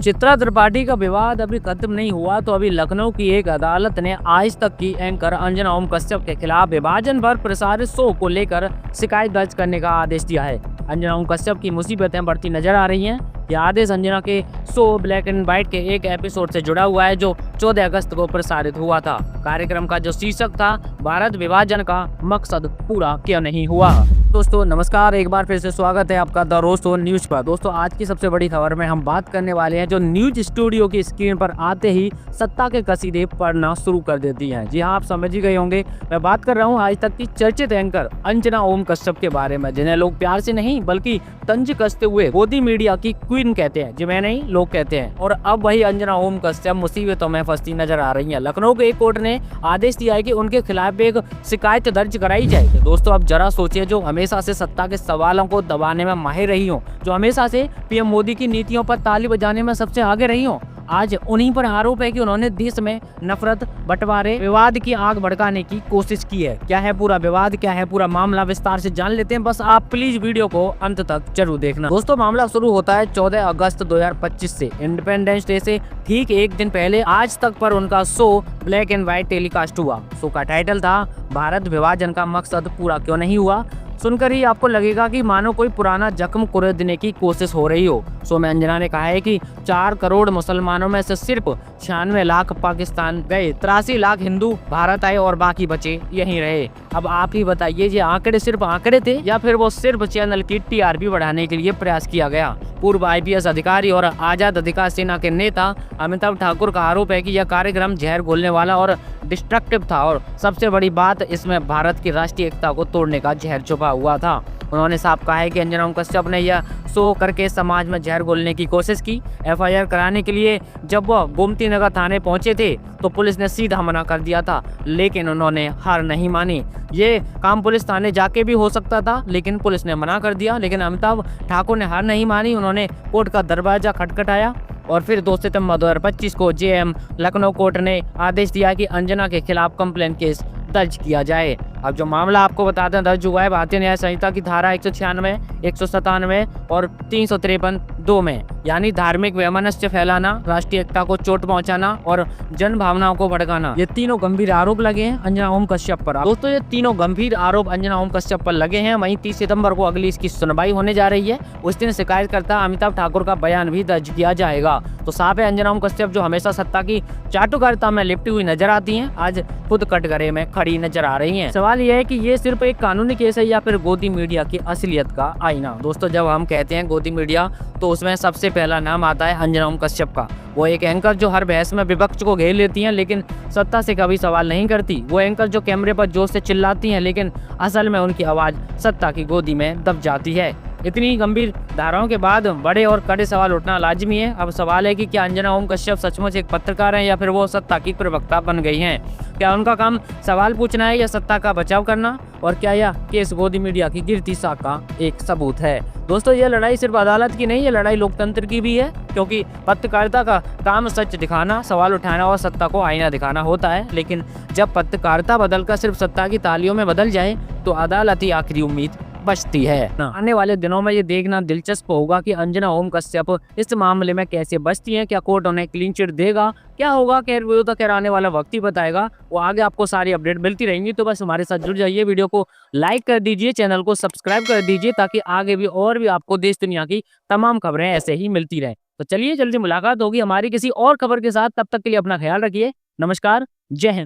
चित्रा त्रिपाठी का विवाद अभी खत्म नहीं हुआ तो अभी लखनऊ की एक अदालत ने आज तक की एंकर अंजना ओम कश्यप के खिलाफ विभाजन पर प्रसारित शो को लेकर शिकायत दर्ज करने का आदेश दिया है। अंजना ओम कश्यप की मुसीबतें बढ़ती नजर आ रही हैं। यह आदेश अंजना के शो ब्लैक एंड व्हाइट के एक एपिसोड से जुड़ा हुआ है जो 14 अगस्त को प्रसारित हुआ था। कार्यक्रम का जो शीर्षक था भारत विभाजन का मकसद पूरा क्यों नहीं हुआ। दोस्तों नमस्कार, एक बार फिर से स्वागत है आपका द रोस्ट ऑन न्यूज पर। दोस्तों आज की सबसे बड़ी खबर में हम बात करने वाले हैं जो न्यूज स्टूडियो की स्क्रीन पर आते ही सत्ता के कसीदे पढ़ना शुरू कर देती हैं। जी हाँ, आप समझ ही गए होंगे, मैं बात कर रहा हूँ आज तक की चर्चित एंकर अंजना ओम कश्यप के बारे में, जिन्हें लोग प्यार से नहीं बल्कि तंज कसते हुए गोदी मीडिया की क्वीन कहते हैं, जी मैं नहीं लोग कहते हैं। और अब वही अंजना ओम कश्यप मुसीबतों में फंसती नजर आ रही है। लखनऊ के एक कोर्ट ने आदेश दिया है कि उनके खिलाफ एक शिकायत दर्ज कराई जाए। तो दोस्तों अब जरा सोचिए, जो हमेशा से सत्ता के सवालों को दबाने में माहिर रही हो, जो हमेशा से पीएम मोदी की नीतियों पर ताली बजाने में सबसे आगे रही हो, आज उन्हीं पर आरोप है कि उन्होंने देश में नफरत, बंटवारे, विवाद की आग भड़काने की कोशिश की है। क्या है पूरा विवाद, क्या है पूरा मामला, विस्तार से जान लेते हैं। बस आप प्लीज वीडियो को अंत तक जरूर देखना। दोस्तों मामला शुरू होता है 14 अगस्त 2025 से। इंडिपेंडेंस डे से ठीक एक दिन पहले आज तक पर उनका show black and white telecast हुआ। शो का टाइटल था भारत विभाजन का मकसद पूरा क्यों नहीं हुआ। सुनकर ही आपको लगेगा कि मानो कोई पुराना जख्म कुरेदने की कोशिश हो रही हो। शो में अंजना ने कहा है कि 4 करोड़ मुसलमानों में से सिर्फ 96 लाख पाकिस्तान गए, 83 लाख हिंदू भारत आए और बाकी बचे यहीं रहे। अब आप ही बताइए, ये आंकड़े सिर्फ आंकड़े थे या फिर वो सिर्फ चैनल की टीआरपी बढ़ाने के लिए प्रयास किया गया। पूर्व आईपीएस अधिकारी और आजाद अधिकार सेना के नेता अमिताभ ठाकुर का आरोप है कि यह कार्यक्रम जहर घोलने वाला और डिस्ट्रक्टिव था और सबसे बड़ी बात, इसमें भारत की राष्ट्रीय एकता को तोड़ने का जहर छुपा हुआ था। उन्होंने साफ कहा है कि अंजना ओम कश्यप ने यह शो करके समाज में जहर घोलने की कोशिश की। एफआईआर कराने के लिए जब वह गोमती नगर थाने पहुंचे थे तो पुलिस ने सीधा मना कर दिया था, लेकिन उन्होंने हार नहीं मानी। ये काम पुलिस थाने जाके भी हो सकता था, लेकिन पुलिस ने मना कर दिया। लेकिन अमिताभ ठाकुर ने हार नहीं मानी, उन्होंने कोर्ट का दरवाजा खटखटाया और फिर 2 सितंबर 2025 को जेएम लखनऊ कोर्ट ने आदेश दिया कि अंजना के खिलाफ कंप्लेन केस दर्ज किया जाए। अब जो मामला आपको बताते हैं दर्ज हुआ है भारतीय न्याय संहिता की धारा 196, 197 और 353 2 में, यानी धार्मिक वैमनस्य फैलाना, राष्ट्रीय एकता को चोट पहुंचाना और जन भावनाओं को भड़काना। ये तीनों गंभीर आरोप लगे हैं अंजना ओम कश्यप पर। दोस्तों ये तीनों गंभीर आरोप अंजना ओम कश्यप पर लगे हैं। वहीं 30 सितंबर को अगली इसकी सुनवाई होने जा रही है। उस दिन शिकायतकर्ता अमिताभ ठाकुर का बयान भी दर्ज किया जाएगा। तो साफ है, अंजना ओम कश्यप जो हमेशा सत्ता की चाटुकारिता में लिपटी हुई नजर आती हैं, आज खुद कटघरे में खड़ी नजर आ रही हैं। सवाल यह है कि ये सिर्फ एक कानूनी केस है या फिर गोदी मीडिया की असलियत का आईना। दोस्तों जब हम कहते हैं गोदी मीडिया तो उसमें सबसे पहला नाम आता है अंजना ओम कश्यप का। वो एक एंकर जो हर बहस में विपक्ष को घेर लेती हैं लेकिन सत्ता से कभी सवाल नहीं करती। वो एंकर जो कैमरे पर जोर से चिल्लाती हैं लेकिन असल में उनकी आवाज सत्ता की गोदी में दब जाती है। इतनी गंभीर धाराओं के बाद बड़े और कड़े सवाल उठना लाजमी है। अब सवाल है कि क्या अंजना ओम कश्यप सचमुच एक पत्रकार हैं या फिर वो सत्ता की प्रवक्ता बन गई हैं। क्या उनका काम सवाल पूछना है या सत्ता का बचाव करना, और क्या यह केस गोदी मीडिया की गिरती साख का एक सबूत है। दोस्तों ये लड़ाई सिर्फ अदालत की नहीं, ये लड़ाई लोकतंत्र की भी है, क्योंकि पत्रकारिता का काम सच दिखाना, सवाल उठाना और सत्ता को आईना दिखाना होता है। लेकिन जब पत्रकारिता बदलकर सिर्फ सत्ता की तालियों में बदल जाए तो अदालत ही आखिरी उम्मीद बचती है। आने वाले दिनों में ये देखना दिलचस्प होगा कि अंजना ओम कश्यप इस मामले में कैसे बचती हैं। क्या कोर्ट उन्हें क्लीन चिट देगा, क्या होगा, खैर आने वाला वक्त ही बताएगा। वो आगे आपको सारी अपडेट मिलती रहेंगी। तो बस हमारे साथ जुड़ जाइए, वीडियो को लाइक कर दीजिए, चैनल को सब्सक्राइब कर दीजिए ताकि आगे भी और भी आपको देश दुनिया की तमाम खबरें ऐसे ही मिलती रहें। तो चलिए जल्दी मुलाकात होगी हमारी किसी और खबर के साथ। तब तक के लिए अपना ख्याल रखिए। नमस्कार, जय हिंद।